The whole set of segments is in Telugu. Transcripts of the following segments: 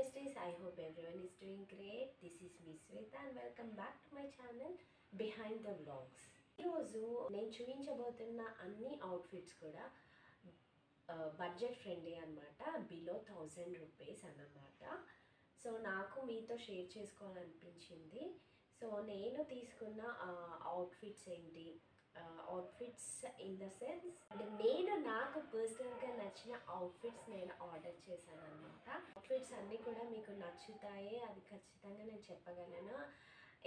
besties, I hope everyone is doing great. This is Miss Sweta and welcome back to my channel Behind the Vlogs. ఈరోజు నేను చూపించబోతున్న అన్ని అవుట్ఫిట్స్ కూడా బడ్జెట్ ఫ్రెండ్లీ అన్నమాట. బిలో 1000 రూపీస్ అన్నమాట. సో నాకు మీతో షేర్ చేసుకోవాలనిపించింది. సో నేను తీసుకున్న అవుట్ఫిట్స్ ఏంటి, అవుట్ఫిట్స్ ఇన్ ద సెన్స్ నేను నాకు పర్సనల్గా నచ్చిన అవుట్ఫిట్స్ నేను ఆర్డర్ చేశాను అనమాట. అవుట్ఫిట్స్ అన్నీ కూడా మీకు నచ్చుతాయి, అది ఖచ్చితంగా నేను చెప్పగలను.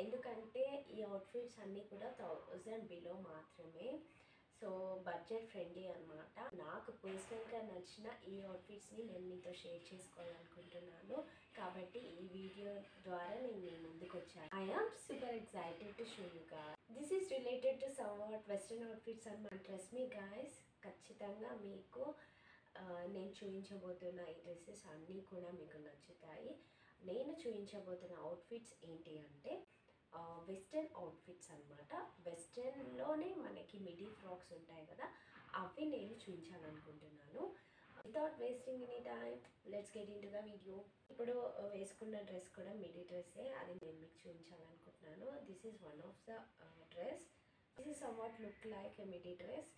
ఎందుకంటే ఈ అవుట్ఫిట్స్ అన్నీ కూడా 1000 బిలో మాత్రమే. సో బడ్జెట్ ఫ్రెండ్లీ అనమాట. నాకు పర్సనల్గా నచ్చిన ఈ అవుట్ఫిట్స్ని నేను మీతో షేర్ చేసుకోవాలనుకుంటున్నాను. కాబట్టి ఈ వీడియో ద్వారా నేను మీ ముందుకు వచ్చాను. I am super excited to show you guys. This is related to somewhat western outfits అన్నమాట. ట్రస్ట్ మీ గాయ్స్, ఖచ్చితంగా మీకు నేను చూపించబోతున్న ఈ డ్రెస్సెస్ అన్నీ కూడా మీకు నచ్చుతాయి. నేను చూపించబోతున్న అవుట్ఫిట్స్ ఏంటి అంటే వెస్ట్రన్ అవుట్ఫిట్స్ అన్నమాట. వెస్ట్రన్లోనే మనకి మిడీ ఫ్రాక్స్ ఉంటాయి కదా, అవి నేను చూపించాలనుకుంటున్నాను. Without wasting any time let's get in to the video. ఇప్పుడు వేసుకున్న డ్రెస్ కూడా మిడీ డ్రెస్సే, అది నేను మీకు చూపించాలనుకుంటున్నాను. This is one of the dress. This is somewhat look like a MIDI dress.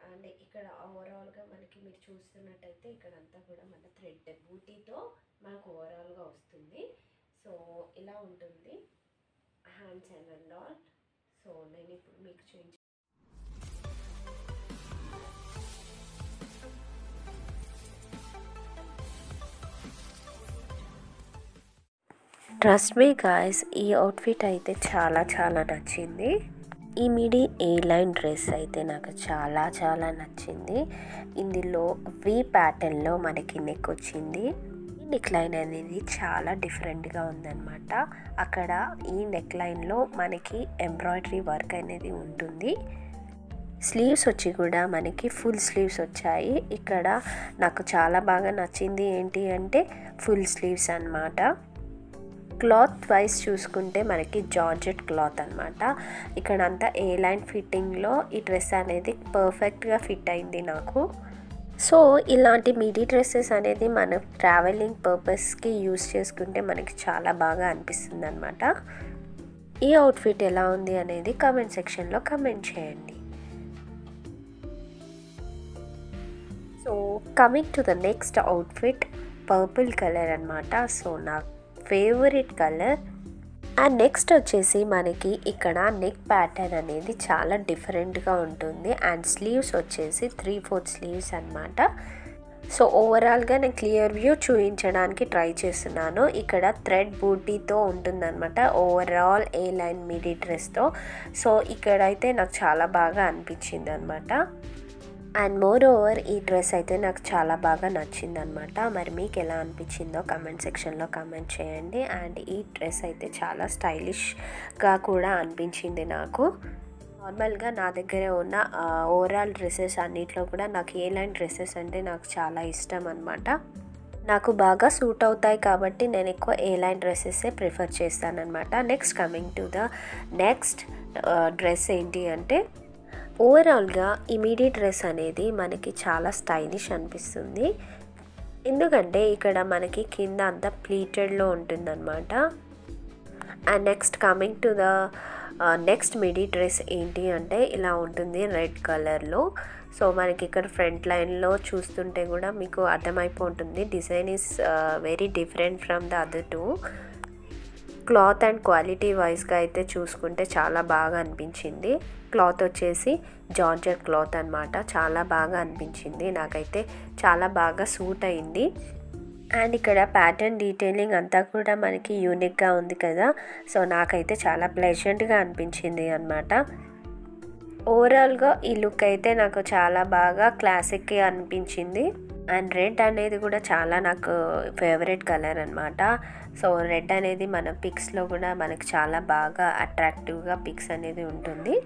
And ఇక్కడ ఓవరాల్గా మనకి మీరు చూస్తున్నట్టయితే ఇక్కడంతా కూడా మన థ్రెడ్ బూటీతో మనకు ఓవరాల్గా వస్తుంది. సో ఇలా ఉంటుంది హ్యాండ్స్ అండ్ ఆల్. సో నేను ఇప్పుడు మీకు చూపించాను. ట్రస్ట్ మీ గాయ్స్, ఈ అవుట్ఫిట్ అయితే చాలా నచ్చింది. ఈ మిడీ ఏ లైన్ డ్రెస్ అయితే నాకు చాలా నచ్చింది. ఇందులో వి ప్యాటర్న్లో మనకి నెక్ వచ్చింది. ఈ నెక్ లైన్ అనేది చాలా డిఫరెంట్గా ఉందన్నమాట. అక్కడ ఈ నెక్ లైన్లో మనకి ఎంబ్రాయిడరీ వర్క్ అనేది ఉంటుంది. స్లీవ్స్ వచ్చి కూడా మనకి ఫుల్ స్లీవ్స్ వచ్చాయి. ఇక్కడ నాకు చాలా బాగా నచ్చింది ఏంటి అంటే ఫుల్ స్లీవ్స్ అన్నమాట. క్లాత్ వైజ్ చూసుకుంటే మనకి జార్జెట్ క్లాత్ అనమాట. ఇక్కడంతా ఏ లైన్ ఫిట్టింగ్లో ఈ డ్రెస్ అనేది పర్ఫెక్ట్గా ఫిట్ అయింది నాకు. సో ఇలాంటి మిడీ డ్రెస్సెస్ అనేది మనం ట్రావెలింగ్ పర్పస్కి యూస్ చేసుకుంటే మనకి చాలా బాగా అనిపిస్తుంది అనమాట. ఈ అవుట్ఫిట్ ఎలా ఉంది అనేది కామెంట్ సెక్షన్లో కామెంట్ చేయండి. So coming to the next outfit, purple colour అనమాట. సో నాకు ఫేవరెట్ కలర్. అండ్ నెక్స్ట్ వచ్చేసి మనకి ఇక్కడ నెక్ ప్యాటర్న్ అనేది చాలా డిఫరెంట్గా ఉంటుంది. అండ్ స్లీవ్స్ వచ్చేసి 3/4 స్లీవ్స్ అనమాట. సో ఓవరాల్గా నేను క్లియర్ వ్యూ చూపించడానికి ట్రై చేస్తున్నాను. ఇక్కడ థ్రెడ్ బూటీతో ఉంటుందన్నమాట ఓవరాల్ ఏ లైన్ మిడీ డ్రెస్తో. సో ఇక్కడైతే నాకు చాలా బాగా అనిపించింది అనమాట. అండ్ మోర్ ఓవర్ ఈ డ్రెస్ అయితే నాకు చాలా బాగా నచ్చింది అనమాట. మరి మీకు ఎలా అనిపించిందో కామెంట్ సెక్షన్లో కామెంట్ చేయండి. అండ్ ఈ డ్రెస్ అయితే చాలా స్టైలిష్గా కూడా అనిపించింది నాకు. నార్మల్గా నా దగ్గర ఉన్న ఓవరాల్ డ్రెస్సెస్ అన్నిట్లో కూడా నాకు ఏ లైన్ డ్రెస్సెస్ అంటే నాకు చాలా ఇష్టం అనమాట. నాకు బాగా సూట్ అవుతాయి కాబట్టి నేను ఎక్కువ ఏ లైన్ డ్రెస్సెసే ప్రిఫర్ చేస్తానన్నమాట. Next coming to the next dress ఏంటి అంటే ఓవరాల్గా ఈ మిడీ డ్రెస్ అనేది మనకి చాలా స్టైలిష్ అనిపిస్తుంది. ఎందుకంటే ఇక్కడ మనకి కింద అంతా ప్లీటెడ్లో ఉంటుందన్నమాట. And next coming to the next MIDI dress ఏంటి అంటే ఇలా ఉంటుంది రెడ్ కలర్లో. సో మనకి ఇక్కడ ఫ్రంట్ లైన్లో చూస్తుంటే కూడా మీకు అర్థమైపోతుంది design is very different from the other two. Cloth and quality వైజ్గా అయితే చూసుకుంటే చాలా బాగా అనిపించింది. క్లాత్ వచ్చేసి జార్జెట్ క్లాత్ అనమాట. చాలా బాగా అనిపించింది, నాకైతే చాలా బాగా సూట్ అయింది. అండ్ ఇక్కడ ప్యాటర్న్ డీటెయిలింగ్ అంతా కూడా మనకి యూనిక్గా ఉంది కదా. సో నాకైతే చాలా ప్లెజెంట్గా అనిపించింది అనమాట. ఓవరాల్గా ఈ లుక్ అయితే నాకు చాలా బాగా క్లాసిక్గా అనిపించింది. అండ్ రెడ్ అనేది కూడా చాలా నాకు ఫేవరెట్ కలర్ అనమాట. సో రెడ్ అనేది మన పిక్స్లో కూడా మనకు చాలా బాగా అట్రాక్టివ్గా పిక్స్ అనేది ఉంటుంది.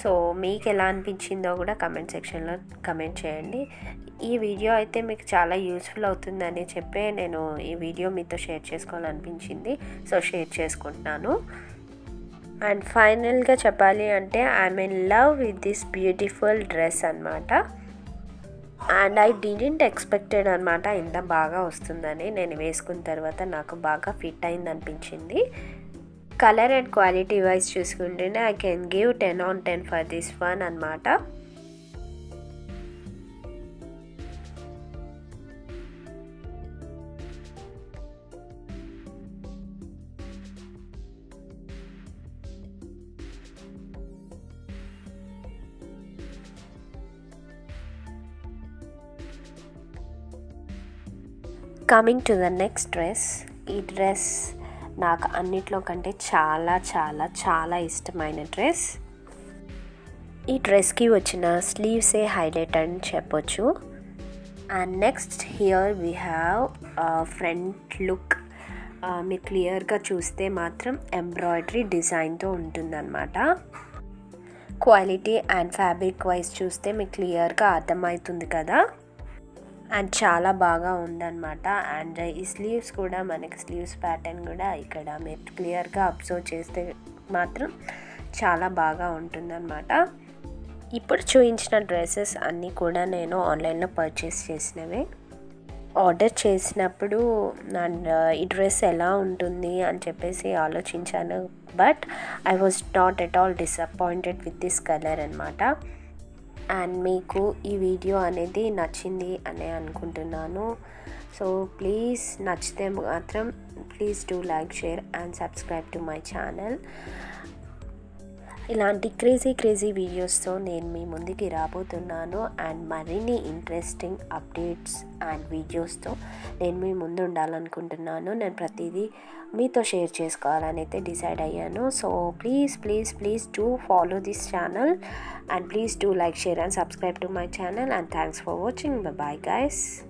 సో మీకు ఎలా అనిపించిందో కూడా కమెంట్ సెక్షన్లో కమెంట్ చేయండి. ఈ వీడియో అయితే మీకు చాలా యూస్ఫుల్ అవుతుందని చెప్పి నేను ఈ వీడియో మీతో షేర్ చేసుకోవాలనిపించింది. సో షేర్ చేసుకుంటున్నాను. అండ్ ఫైనల్గా చెప్పాలి అంటే I'm in love with this beautiful dress అనమాట. అండ్ ఐ డిడెంట్ ఎక్స్పెక్టెడ్ అనమాట ఇంత బాగా వస్తుందని. నేను వేసుకున్న తర్వాత నాకు బాగా ఫిట్ అయింది అనిపించింది. కలర్ అండ్ క్వాలిటీ వైజ్ చూసుకుంటేనే I can give 10/10 for this one అనమాట. Coming to the next dress. ఈ డ్రెస్ నాకు అన్నిట్లో కంటే చాలా చాలా చాలా ఇష్టమైన డ్రెస్. ఈ డ్రెస్కి వచ్చిన స్లీవ్సే హైలైట్ అని చెప్పొచ్చు. And next here we have front look. మీరు క్లియర్గా చూస్తే మాత్రం ఎంబ్రాయిడరీ డిజైన్తో ఉంటుందన్నమాట. క్వాలిటీ అండ్ ఫ్యాబ్రిక్ వైజ్ చూస్తే మీకు క్లియర్గా అర్థమవుతుంది కదా. అండ్ చాలా బాగా ఉందన్నమాట. అండ్ ఈ స్లీవ్స్ కూడా మనకి స్లీవ్స్ ప్యాటర్న్ కూడా ఇక్కడ మీరు క్లియర్గా అబ్జర్వ్ చేస్తే మాత్రం చాలా బాగా ఉంటుందన్నమాట. ఇప్పుడు చూపించిన డ్రెస్సెస్ అన్నీ కూడా నేను ఆన్లైన్లో పర్చేస్ చేసినవే. ఆర్డర్ చేసినప్పుడు అండ్ ఈ డ్రెస్ ఎలా ఉంటుంది అని చెప్పేసి ఆలోచించాను. But I was not at all disappointed with this colour అనమాట. అండ్ మీకు ఈ వీడియో అనేది నచ్చింది అని అనుకుంటున్నాను. సో ప్లీజ్ నచ్చితే మాత్రం please do like, share and subscribe to my channel. ఇలాంటి క్రేజీ వీడియోస్తో నేను మీ ముందుకి రాబోతున్నాను. అండ్ మరిన్ని ఇంట్రెస్టింగ్ అప్డేట్స్ అండ్ వీడియోస్తో నేను మీ ముందు ఉండాలనుకుంటున్నాను. నేను ప్రతిదీ మీతో షేర్ చేసుకోవాలని అయితే డిసైడ్ అయ్యాను. So please do follow this channel and please do like, share and subscribe to my channel, and thanks for watching. Bye bye guys.